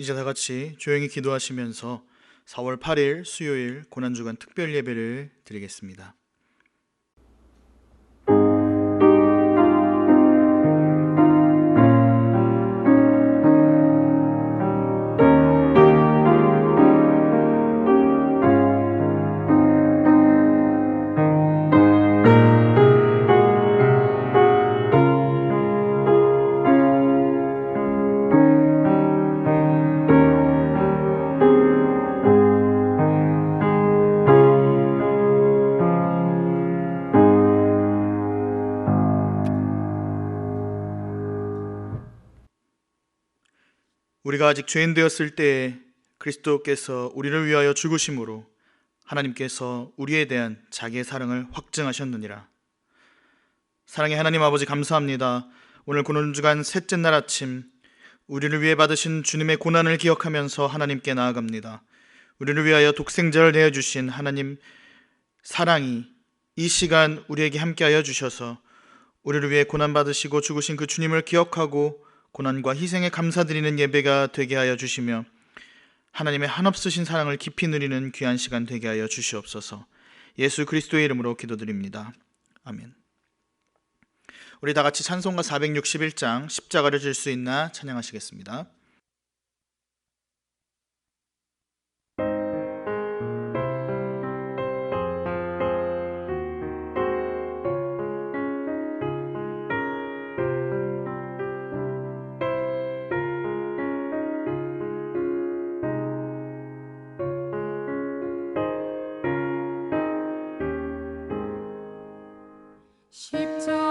이제 다 같이 조용히 기도하시면서 4월 8일 수요일 고난주간 특별 예배를 드리겠습니다. 우리가 아직 죄인 되었을 때에 그리스도께서 우리를 위하여 죽으심으로 하나님께서 우리에 대한 자기의 사랑을 확증하셨느니라. 사랑의 하나님 아버지, 감사합니다. 오늘 고난주간 셋째 날 아침 우리를 위해 받으신 주님의 고난을 기억하면서 하나님께 나아갑니다. 우리를 위하여 독생자를 내어주신 하나님 사랑이 이 시간 우리에게 함께하여 주셔서 우리를 위해 고난받으시고 죽으신 그 주님을 기억하고 고난과 희생에 감사드리는 예배가 되게 하여 주시며 하나님의 한없으신 사랑을 깊이 누리는 귀한 시간 되게 하여 주시옵소서. 예수 그리스도의 이름으로 기도드립니다. 아멘. 우리 다 같이 찬송가 461장 십자가를 질 수 있나 찬양하시겠습니다.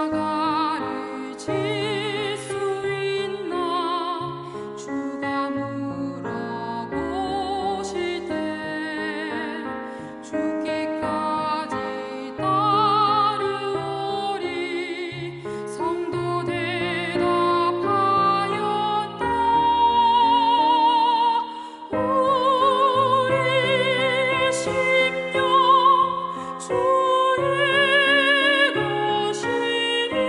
십자가를 질 수 있나 주가 물어보실 때 죽기까지 따르오리 성도 대답하였다. 우리 심령 주의 것이니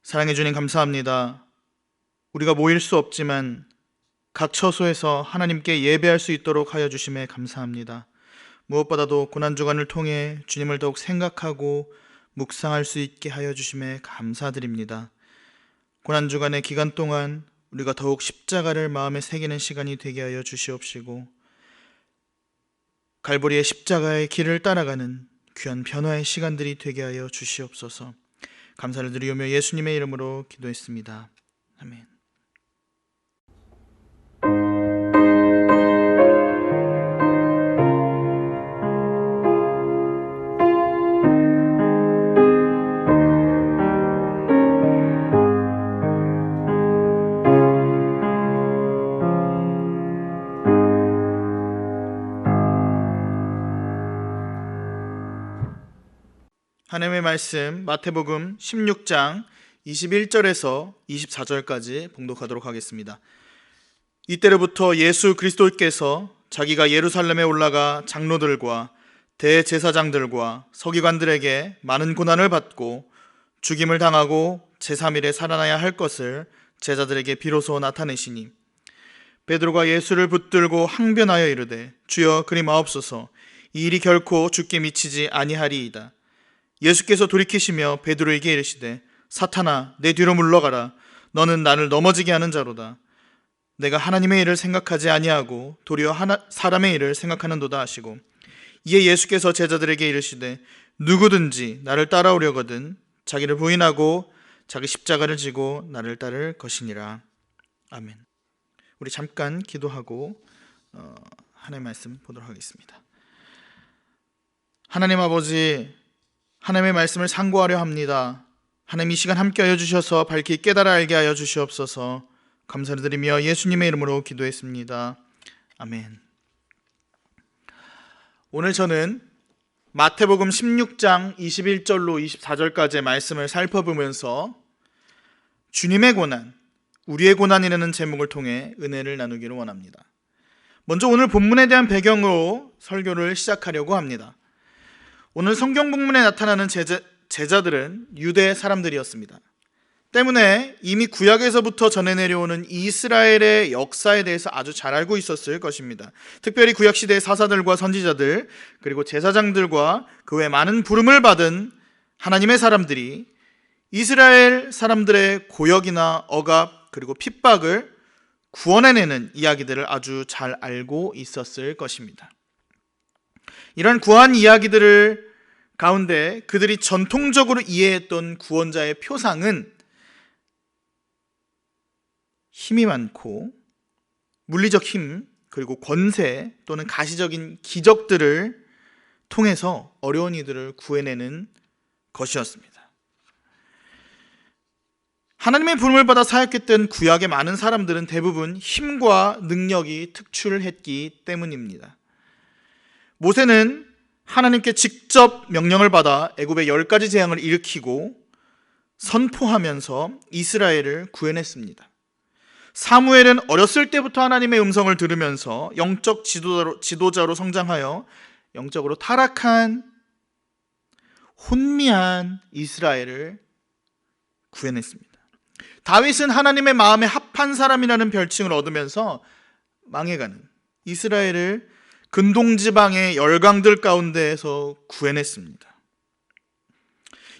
사랑해 주님 감사합니다. 우리가 모일 수 없지만 각 처소에서 하나님께 예배할 수 있도록 하여 주심에 감사합니다. 무엇보다도 고난주간을 통해 주님을 더욱 생각하고 묵상할 수 있게 하여 주심에 감사드립니다. 고난주간의 기간 동안 우리가 더욱 십자가를 마음에 새기는 시간이 되게 하여 주시옵시고, 갈보리의 십자가의 길을 따라가는 귀한 변화의 시간들이 되게 하여 주시옵소서. 감사를 드리오며 예수님의 이름으로 기도했습니다. 아멘. 하나님의 말씀 마태복음 16장 21절에서 24절까지 봉독하도록 하겠습니다. 이때로부터 예수 그리스도께서 자기가 예루살렘에 올라가 장로들과 대제사장들과 서기관들에게 많은 고난을 받고 죽임을 당하고 제3일에 살아나야 할 것을 제자들에게 비로소 나타내시니, 베드로가 예수를 붙들고 항변하여 이르되 주여 그리 마옵소서, 이 일이 결코 주께 미치지 아니하리이다. 예수께서 돌이키시며 베드로에게 이르시되 사탄아 내 뒤로 물러가라, 너는 나를 넘어지게 하는 자로다. 내가 하나님의 일을 생각하지 아니하고 도리어 사람의 일을 생각하는도다 하시고, 이에 예수께서 제자들에게 이르시되 누구든지 나를 따라오려거든 자기를 부인하고 자기 십자가를 지고 나를 따를 것이니라. 아멘. 우리 잠깐 기도하고 하나님의 말씀 보도록 하겠습니다. 하나님 아버지, 하나님의 말씀을 상고하려 합니다. 하나님 이 시간 함께 하여 주셔서 밝히 깨달아 알게 하여 주시옵소서. 감사를 드리며 예수님의 이름으로 기도했습니다. 아멘. 오늘 저는 마태복음 16장 21절로 24절까지의 말씀을 살펴보면서 주님의 고난, 우리의 고난이라는 제목을 통해 은혜를 나누기를 원합니다. 먼저 오늘 본문에 대한 배경으로 설교를 시작하려고 합니다. 오늘 성경 본문에 나타나는 제자들은 유대 사람들이었습니다. 때문에 이미 구약에서부터 전해 내려오는 이스라엘의 역사에 대해서 아주 잘 알고 있었을 것입니다. 특별히 구약시대의 사사들과 선지자들, 그리고 제사장들과 그 외 많은 부름을 받은 하나님의 사람들이 이스라엘 사람들의 고역이나 억압 그리고 핍박을 구원해내는 이야기들을 아주 잘 알고 있었을 것입니다. 이런 구한 이야기들을 가운데 그들이 전통적으로 이해했던 구원자의 표상은 힘이 많고 물리적 힘, 그리고 권세 또는 가시적인 기적들을 통해서 어려운 이들을 구해내는 것이었습니다. 하나님의 부름을 받아 사역했던 구약의 많은 사람들은 대부분 힘과 능력이 특출했기 때문입니다. 모세는 하나님께 직접 명령을 받아 애굽의 10가지 재앙을 일으키고 선포하면서 이스라엘을 구해냈습니다. 사무엘은 어렸을 때부터 하나님의 음성을 들으면서 영적 지도자로 성장하여 영적으로 타락한 혼미한 이스라엘을 구해냈습니다. 다윗은 하나님의 마음에 합한 사람이라는 별칭을 얻으면서 망해가는 이스라엘을 근동지방의 열강들 가운데에서 구해냈습니다.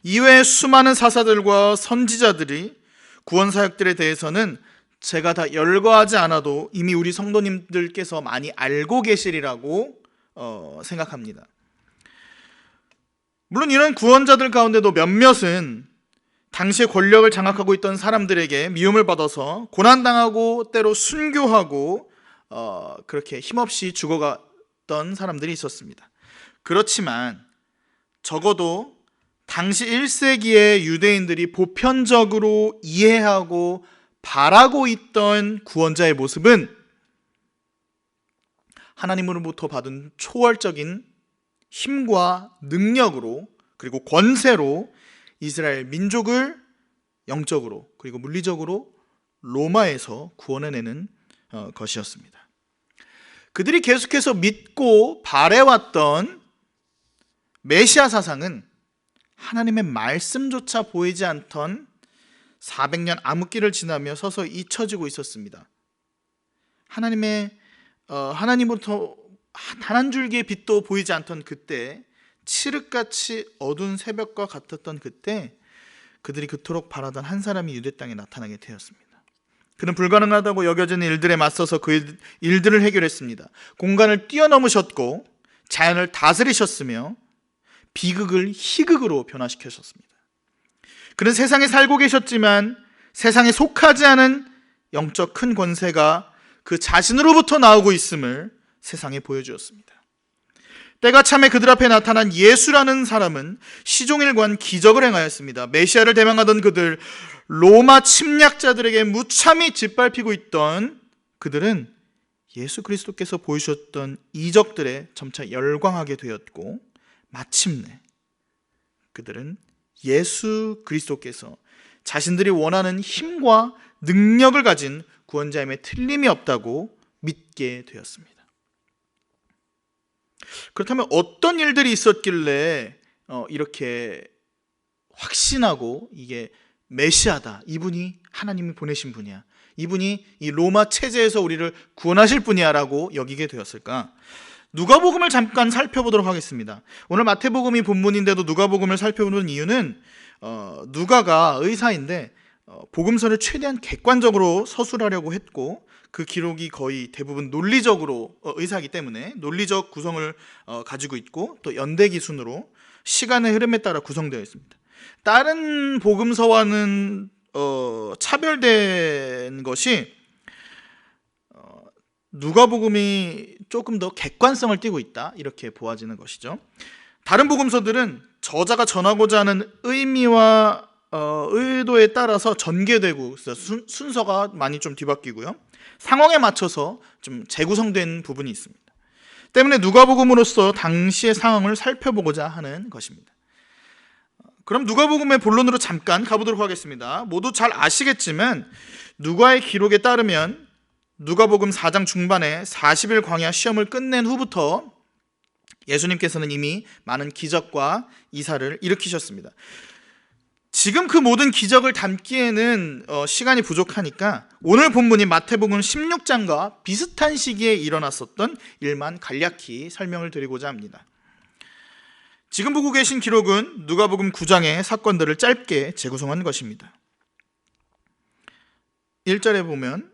이외에 수많은 사사들과 선지자들이 구원사역들에 대해서는 제가 다 열거하지 않아도 이미 우리 성도님들께서 많이 알고 계시리라고 생각합니다. 물론 이런 구원자들 가운데도 몇몇은 당시의 권력을 장악하고 있던 사람들에게 미움을 받아서 고난당하고 때로 순교하고 그렇게 힘없이 죽어갔던 사람들이 있었습니다. 그렇지만 적어도 당시 1세기의 유대인들이 보편적으로 이해하고 바라고 있던 구원자의 모습은 하나님으로부터 받은 초월적인 힘과 능력으로, 그리고 권세로 이스라엘 민족을 영적으로 그리고 물리적으로 로마에서 구원해내는 것이었습니다. 그들이 계속해서 믿고 바래왔던 메시아 사상은 하나님의 말씀조차 보이지 않던 400년 암흑기를 지나며 서서히 잊혀지고 있었습니다. 하나님부터 단 한 줄기의 빛도 보이지 않던 그때, 칠흑같이 어두운 새벽과 같았던 그때 그들이 그토록 바라던 한 사람이 유대 땅에 나타나게 되었습니다. 그는 불가능하다고 여겨지는 일들에 맞서서 그 일들을 해결했습니다. 공간을 뛰어넘으셨고 자연을 다스리셨으며 비극을 희극으로 변화시키셨습니다. 그는 세상에 살고 계셨지만 세상에 속하지 않은 영적 큰 권세가 그 자신으로부터 나오고 있음을 세상에 보여주었습니다. 때가 참에 그들 앞에 나타난 예수라는 사람은 시종일관 기적을 행하였습니다. 메시아를 대망하던 그들, 로마 침략자들에게 무참히 짓밟히고 있던 그들은 예수 그리스도께서 보여주셨던 이적들에 점차 열광하게 되었고, 마침내 그들은 예수 그리스도께서 자신들이 원하는 힘과 능력을 가진 구원자임에 틀림이 없다고 믿게 되었습니다. 그렇다면 어떤 일들이 있었길래 이렇게 확신하고 이게 메시아다, 이분이 하나님이 보내신 분이야, 이분이 이 로마 체제에서 우리를 구원하실 분이야 라고 여기게 되었을까? 누가복음을 잠깐 살펴보도록 하겠습니다. 오늘 마태복음이 본문인데도 누가복음을 살펴보는 이유는 누가가 의사인데 복음서를 최대한 객관적으로 서술하려고 했고, 그 기록이 거의 대부분 논리적으로 의사이기 때문에 논리적 구성을 가지고 있고, 또 연대기순으로 시간의 흐름에 따라 구성되어 있습니다. 다른 복음서와는 차별된 것이 누가복음이 조금 더 객관성을 띠고 있다, 이렇게 보아지는 것이죠. 다른 복음서들은 저자가 전하고자 하는 의미와 의도에 따라서 전개되고 순서가 많이 좀 뒤바뀌고요, 상황에 맞춰서 좀 재구성된 부분이 있습니다. 때문에 누가복음으로서 당시의 상황을 살펴보고자 하는 것입니다. 그럼 누가복음의 본론으로 잠깐 가보도록 하겠습니다. 모두 잘 아시겠지만 누가의 기록에 따르면 누가복음 4장 중반에 40일 광야 시험을 끝낸 후부터 예수님께서는 이미 많은 기적과 이사를 일으키셨습니다. 지금 그 모든 기적을 담기에는 시간이 부족하니까 오늘 본문인 마태복음 16장과 비슷한 시기에 일어났었던 일만 간략히 설명을 드리고자 합니다. 지금 보고 계신 기록은 누가복음 9장의 사건들을 짧게 재구성한 것입니다. 1절에 보면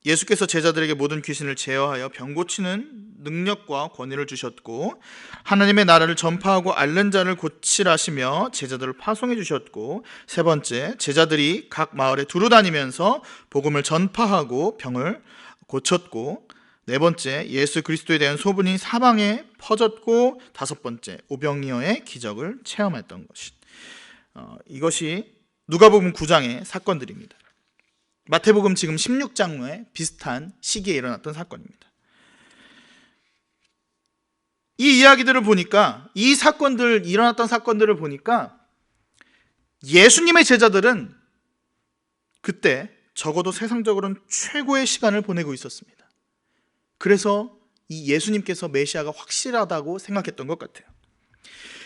예수께서 제자들에게 모든 귀신을 제어하여 병 고치는 능력과 권위를 주셨고, 하나님의 나라를 전파하고 앓는 자를 고치라시며 제자들을 파송해 주셨고, 세 번째, 제자들이 각 마을에 두루 다니면서 복음을 전파하고 병을 고쳤고, 네 번째, 예수 그리스도에 대한 소문이 사방에 퍼졌고, 다섯 번째, 오병이어의 기적을 체험했던 것이 이것이 누가복음 9장의 사건들입니다. 마태복음 지금 16장에 비슷한 시기에 일어났던 사건입니다. 이 이야기들을 보니까, 이 사건들, 일어났던 사건들을 보니까 예수님의 제자들은 그때 적어도 세상적으로는 최고의 시간을 보내고 있었습니다. 그래서 이 예수님께서 메시아가 확실하다고 생각했던 것 같아요.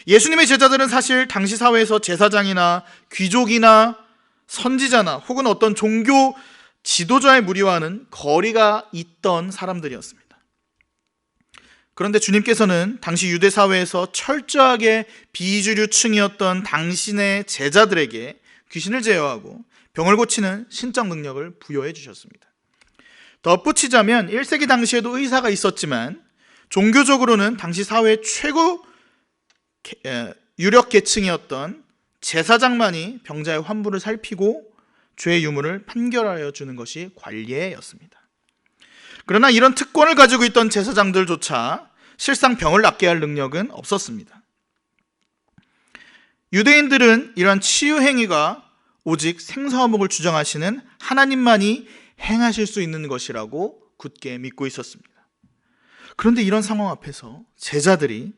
예수님의 제자들은 사실 당시 사회에서 제사장이나 귀족이나 선지자나 혹은 어떤 종교 지도자의 무리와는 거리가 있던 사람들이었습니다. 그런데 주님께서는 당시 유대 사회에서 철저하게 비주류층이었던 당신의 제자들에게 귀신을 제어하고 병을 고치는 신적 능력을 부여해 주셨습니다. 덧붙이자면 1세기 당시에도 의사가 있었지만 종교적으로는 당시 사회의 최고 유력 계층이었던 제사장만이 병자의 환부를 살피고 죄의 유무를 판결하여 주는 것이 관례였습니다. 그러나 이런 특권을 가지고 있던 제사장들조차 실상 병을 낫게 할 능력은 없었습니다. 유대인들은 이러한 치유 행위가 오직 생사화목을 주장하시는 하나님만이 행하실 수 있는 것이라고 굳게 믿고 있었습니다. 그런데 이런 상황 앞에서 제자들이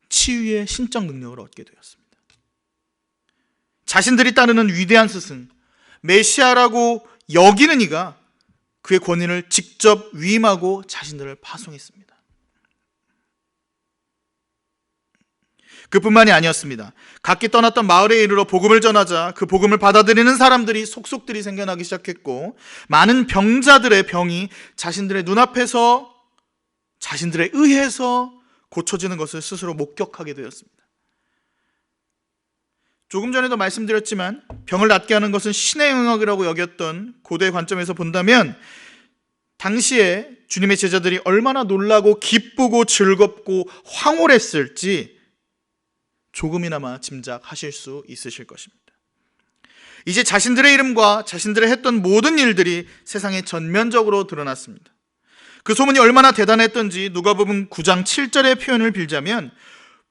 치유의 신적 능력을 얻게 되었습니다. 자신들이 따르는 위대한 스승, 메시아라고 여기는 이가 그의 권위를 직접 위임하고 자신들을 파송했습니다. 그뿐만이 아니었습니다. 각기 떠났던 마을에 이르러 복음을 전하자 그 복음을 받아들이는 사람들이 속속들이 생겨나기 시작했고, 많은 병자들의 병이 자신들의 눈앞에서 자신들에 의해서 고쳐지는 것을 스스로 목격하게 되었습니다. 조금 전에도 말씀드렸지만 병을 낫게 하는 것은 신의 영역이라고 여겼던 고대의 관점에서 본다면, 당시에 주님의 제자들이 얼마나 놀라고 기쁘고 즐겁고 황홀했을지 조금이나마 짐작하실 수 있으실 것입니다. 이제 자신들의 이름과 자신들의 했던 모든 일들이 세상에 전면적으로 드러났습니다. 그 소문이 얼마나 대단했던지 누가복음 9장 7절의 표현을 빌자면,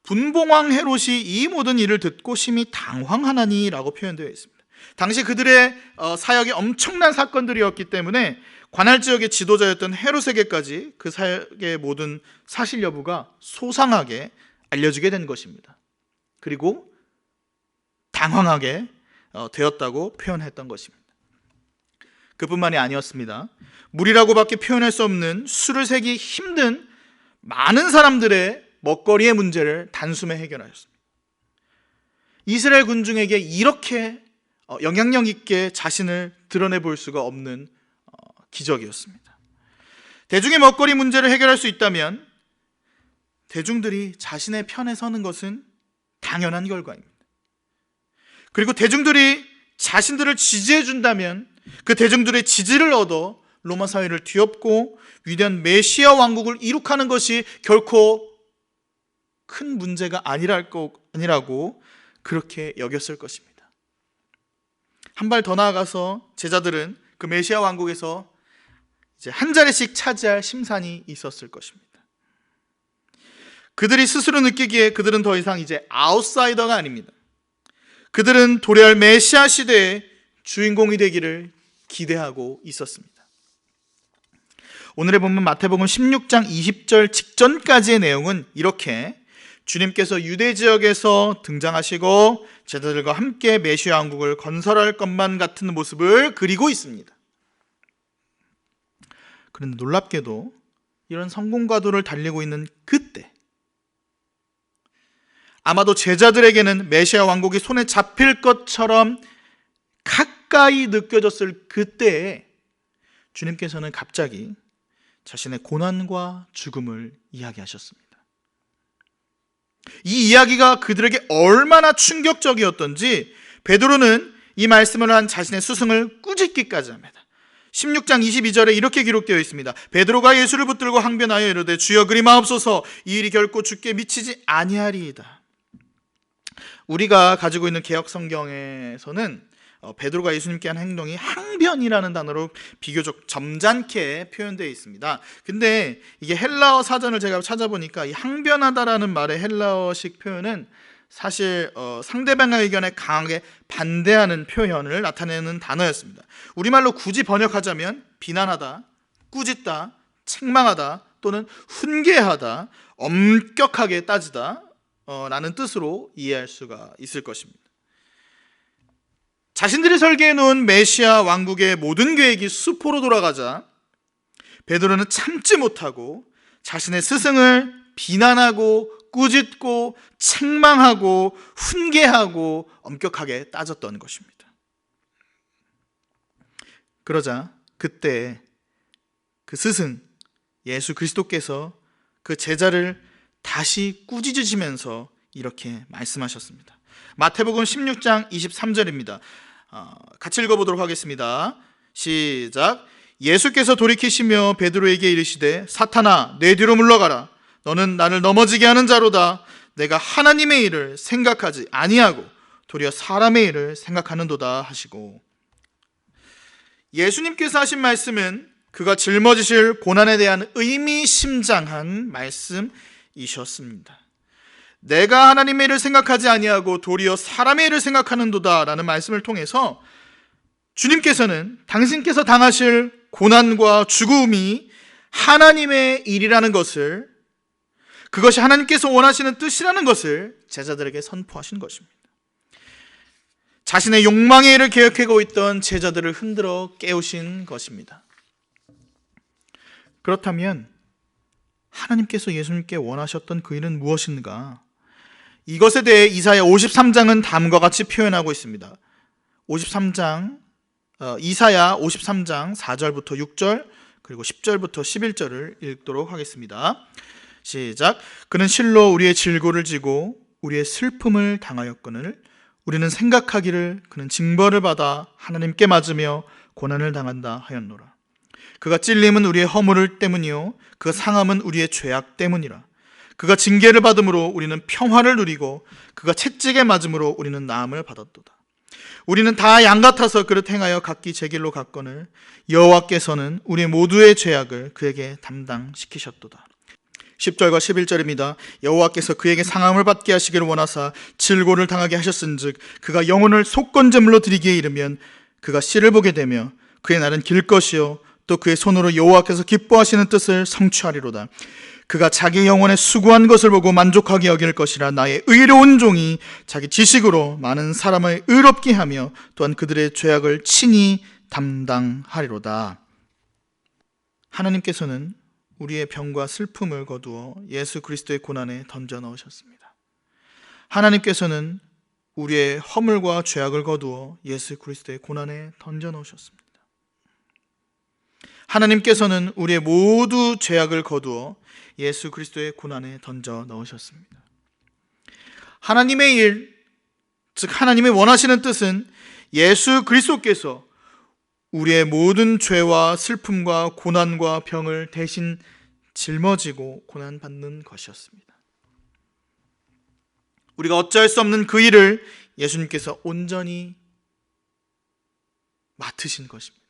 분봉왕 헤롯이 이 모든 일을 듣고 심히 당황하나니 라고 표현되어 있습니다. 당시 그들의 사역이 엄청난 사건들이었기 때문에 관할 지역의 지도자였던 헤롯에게까지 그 사역의 모든 사실 여부가 소상하게 알려지게 된 것입니다. 그리고 당황하게 되었다고 표현했던 것입니다. 그뿐만이 아니었습니다. 무리라고밖에 표현할 수 없는 수를 세기 힘든 많은 사람들의 먹거리의 문제를 단숨에 해결하셨습니다. 이스라엘 군중에게 이렇게 영향력 있게 자신을 드러내 볼 수가 없는 기적이었습니다. 대중의 먹거리 문제를 해결할 수 있다면 대중들이 자신의 편에 서는 것은 당연한 결과입니다. 그리고 대중들이 자신들을 지지해 준다면 그 대중들의 지지를 얻어 로마 사회를 뒤엎고 위대한 메시아 왕국을 이룩하는 것이 결코 큰 문제가 아니라고 그렇게 여겼을 것입니다. 한 발 더 나아가서 제자들은 그 메시아 왕국에서 이제 한 자리씩 차지할 심산이 있었을 것입니다. 그들이 스스로 느끼기에 그들은 더 이상 이제 아웃사이더가 아닙니다. 그들은 도래할 메시아 시대의 주인공이 되기를 기대하고 있었습니다. 오늘의 본문 마태복음 16장 20절 직전까지의 내용은 이렇게 주님께서 유대 지역에서 등장하시고 제자들과 함께 메시아 왕국을 건설할 것만 같은 모습을 그리고 있습니다. 그런데 놀랍게도 이런 성공과도를 달리고 있는 그때, 아마도 제자들에게는 메시아 왕국이 손에 잡힐 것처럼 가까이 느껴졌을 그때에 주님께서는 갑자기 자신의 고난과 죽음을 이야기하셨습니다. 이 이야기가 그들에게 얼마나 충격적이었던지 베드로는 이 말씀을 한 자신의 스승을 꾸짖기까지 합니다. 16장 22절에 이렇게 기록되어 있습니다. 베드로가 예수를 붙들고 항변하여 이르되 주여 그리 마옵소서, 이 일이 결코 주께 미치지 아니하리이다. 우리가 가지고 있는 개역 성경에서는 베드로가 예수님께 한 행동이 항변이라는 단어로 비교적 점잖게 표현되어 있습니다. 근데 이게 헬라어 사전을 제가 찾아보니까 이 항변하다라는 말의 헬라어식 표현은 사실 상대방의 의견에 강하게 반대하는 표현을 나타내는 단어였습니다. 우리말로 굳이 번역하자면 비난하다, 꾸짖다, 책망하다 또는 훈계하다, 엄격하게 따지다 라는 뜻으로 이해할 수가 있을 것입니다. 자신들이 설계해 놓은 메시아 왕국의 모든 계획이 수포로 돌아가자 베드로는 참지 못하고 자신의 스승을 비난하고 꾸짖고 책망하고 훈계하고 엄격하게 따졌던 것입니다. 그러자 그때 그 스승 예수 그리스도께서 그 제자를 다시 꾸짖으시면서 이렇게 말씀하셨습니다. 마태복음 16장 23절입니다. 같이 읽어보도록 하겠습니다. 시작. 예수께서 돌이키시며 베드로에게 이르시되 사탄아 내 뒤로 물러가라. 너는 나를 넘어지게 하는 자로다. 내가 하나님의 일을 생각하지 아니하고 도리어 사람의 일을 생각하는도다 하시고, 예수님께서 하신 말씀은 그가 짊어지실 고난에 대한 의미심장한 말씀이셨습니다. 내가 하나님의 일을 생각하지 아니하고 도리어 사람의 일을 생각하는도다 라는 말씀을 통해서 주님께서는 당신께서 당하실 고난과 죽음이 하나님의 일이라는 것을, 그것이 하나님께서 원하시는 뜻이라는 것을 제자들에게 선포하신 것입니다. 자신의 욕망의 일을 계획하고 있던 제자들을 흔들어 깨우신 것입니다. 그렇다면 하나님께서 예수님께 원하셨던 그 일은 무엇인가? 이것에 대해 이사야 53장은 다음과 같이 표현하고 있습니다. 53장, 이사야 53장 4절부터 6절 그리고 10절부터 11절을 읽도록 하겠습니다. 시작. 그는 실로 우리의 질고를 지고 우리의 슬픔을 당하였거늘 우리는 생각하기를 그는 징벌을 받아 하나님께 맞으며 고난을 당한다 하였노라. 그가 찔림은 우리의 허물 때문이요 그가 상함은 우리의 죄악 때문이라. 그가 징계를 받음으로 우리는 평화를 누리고 그가 채찍에 맞음으로 우리는 나음을 받았도다. 우리는 다 양 같아서 그릇 행하여 각기 제 길로 갔거늘 여호와께서는 우리 모두의 죄악을 그에게 담당시키셨도다. 10절과 11절입니다. 여호와께서 그에게 상함을 받게 하시기를 원하사 질고를 당하게 하셨은즉 그가 영혼을 속건제물로 드리기에 이르면 그가 씨를 보게 되며 그의 날은 길 것이요 또 그의 손으로 여호와께서 기뻐하시는 뜻을 성취하리로다. 그가 자기 영혼의 수고한 것을 보고 만족하게 여길 것이라. 나의 의로운 종이 자기 지식으로 많은 사람을 의롭게 하며 또한 그들의 죄악을 친히 담당하리로다. 하나님께서는 우리의 병과 슬픔을 거두어 예수 그리스도의 고난에 던져 넣으셨습니다. 하나님께서는 우리의 허물과 죄악을 거두어 예수 그리스도의 고난에 던져 넣으셨습니다. 하나님께서는 우리의 모두 죄악을 거두어 예수 그리스도의 고난에 던져 넣으셨습니다. 하나님의 일, 즉 하나님의 원하시는 뜻은 예수 그리스도께서 우리의 모든 죄와 슬픔과 고난과 병을 대신 짊어지고 고난받는 것이었습니다. 우리가 어찌할 수 없는 그 일을 예수님께서 온전히 맡으신 것입니다.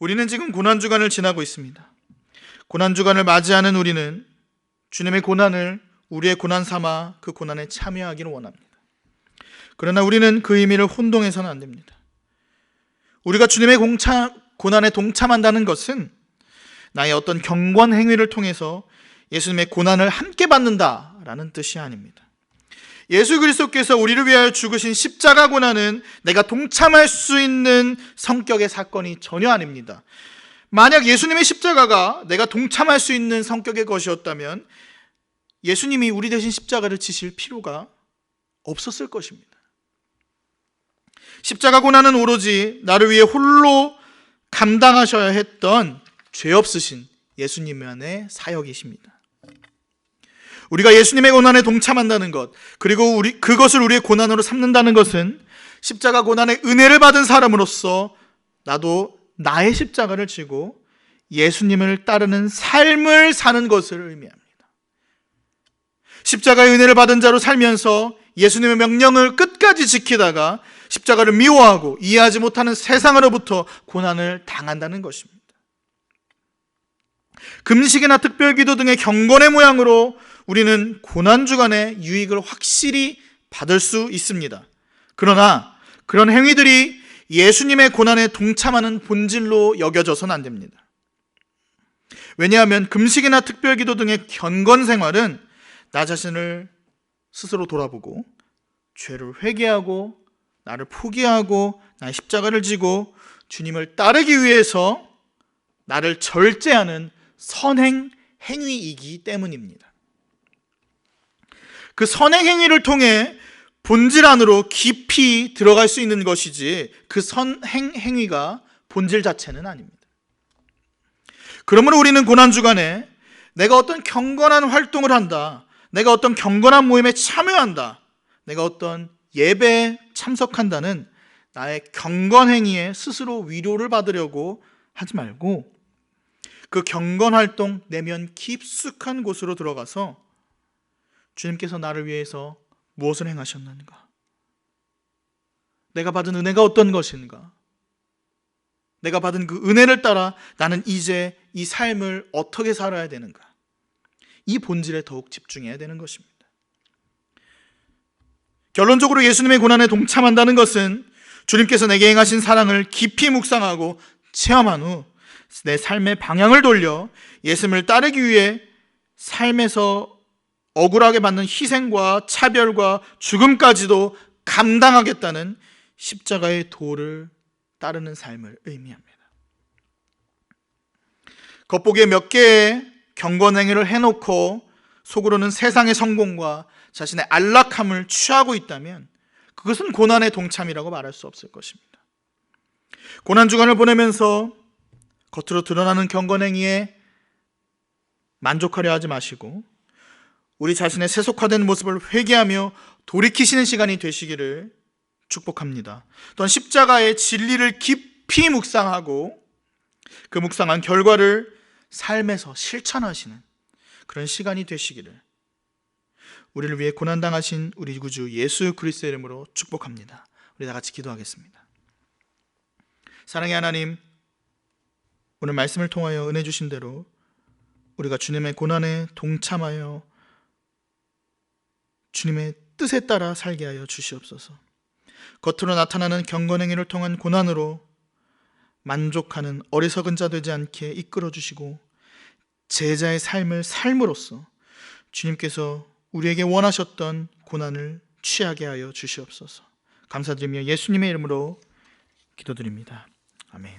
우리는 지금 고난주간을 지나고 있습니다. 고난주간을 맞이하는 우리는 주님의 고난을 우리의 고난 삼아 그 고난에 참여하기를 원합니다. 그러나 우리는 그 의미를 혼동해서는 안 됩니다. 우리가 주님의 고난에 동참한다는 것은 나의 어떤 경건 행위를 통해서 예수님의 고난을 함께 받는다라는 뜻이 아닙니다. 예수 그리스도께서 우리를 위하여 죽으신 십자가 고난은 내가 동참할 수 있는 성격의 사건이 전혀 아닙니다. 만약 예수님의 십자가가 내가 동참할 수 있는 성격의 것이었다면 예수님이 우리 대신 십자가를 지실 필요가 없었을 것입니다. 십자가 고난은 오로지 나를 위해 홀로 감당하셔야 했던 죄 없으신 예수님만의 사역이십니다. 우리가 예수님의 고난에 동참한다는 것, 그리고 그것을 우리의 고난으로 삼는다는 것은 십자가 고난의 은혜를 받은 사람으로서 나도 나의 십자가를 지고 예수님을 따르는 삶을 사는 것을 의미합니다. 십자가의 은혜를 받은 자로 살면서 예수님의 명령을 끝까지 지키다가 십자가를 미워하고 이해하지 못하는 세상으로부터 고난을 당한다는 것입니다. 금식이나 특별기도 등의 경건의 모양으로 우리는 고난주간의 유익을 확실히 받을 수 있습니다. 그러나 그런 행위들이 예수님의 고난에 동참하는 본질로 여겨져서는 안 됩니다. 왜냐하면 금식이나 특별기도 등의 경건 생활은 나 자신을 스스로 돌아보고 죄를 회개하고 나를 포기하고 나의 십자가를 지고 주님을 따르기 위해서 나를 절제하는 선행 행위이기 때문입니다. 그 선행 행위를 통해 본질 안으로 깊이 들어갈 수 있는 것이지 그 선행 행위가 본질 자체는 아닙니다. 그러므로 우리는 고난주간에 내가 어떤 경건한 활동을 한다, 내가 어떤 경건한 모임에 참여한다, 내가 어떤 예배에 참석한다는 나의 경건 행위에 스스로 위로를 받으려고 하지 말고 그 경건 활동 내면 깊숙한 곳으로 들어가서 주님께서 나를 위해서 무엇을 행하셨는가? 내가 받은 은혜가 어떤 것인가? 내가 받은 그 은혜를 따라 나는 이제 이 삶을 어떻게 살아야 되는가? 이 본질에 더욱 집중해야 되는 것입니다. 결론적으로 예수님의 고난에 동참한다는 것은 주님께서 내게 행하신 사랑을 깊이 묵상하고 체험한 후 내 삶의 방향을 돌려 예수님을 따르기 위해 삶에서 억울하게 받는 희생과 차별과 죽음까지도 감당하겠다는 십자가의 도를 따르는 삶을 의미합니다. 겉보기에 몇 개의 경건 행위를 해놓고 속으로는 세상의 성공과 자신의 안락함을 취하고 있다면 그것은 고난의 동참이라고 말할 수 없을 것입니다. 고난 주간을 보내면서 겉으로 드러나는 경건행위에 만족하려 하지 마시고 우리 자신의 세속화된 모습을 회개하며 돌이키시는 시간이 되시기를 축복합니다. 또한 십자가의 진리를 깊이 묵상하고 그 묵상한 결과를 삶에서 실천하시는 그런 시간이 되시기를 우리를 위해 고난당하신 우리 구주 예수 그리스도의 이름으로 축복합니다. 우리 다 같이 기도하겠습니다. 사랑의 하나님, 오늘 말씀을 통하여 은혜 주신 대로 우리가 주님의 고난에 동참하여 주님의 뜻에 따라 살게 하여 주시옵소서. 겉으로 나타나는 경건행위를 통한 고난으로 만족하는 어리석은 자 되지 않게 이끌어 주시고 제자의 삶을 삶으로써 주님께서 우리에게 원하셨던 고난을 취하게 하여 주시옵소서. 감사드리며 예수님의 이름으로 기도드립니다. 아멘.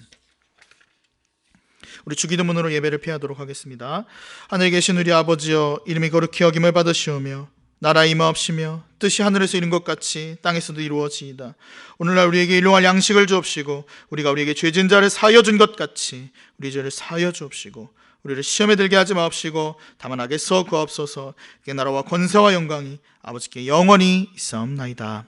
우리 주기도문으로 예배를 피하도록 하겠습니다. 하늘에 계신 우리 아버지여, 이름이 거룩히 여김을 받으시오며 나라 임하옵시며 뜻이 하늘에서 이룬 것 같이 땅에서도 이루어지이다. 오늘날 우리에게 일용할 양식을 주옵시고 우리가 우리에게 죄진 자를 사하여 준 것 같이 우리 죄를 사하여 주옵시고 우리를 시험에 들게 하지 마옵시고 다만 악에서 구하옵소서. 이게 나라와 권세와 영광이 아버지께 영원히 있사옵나이다.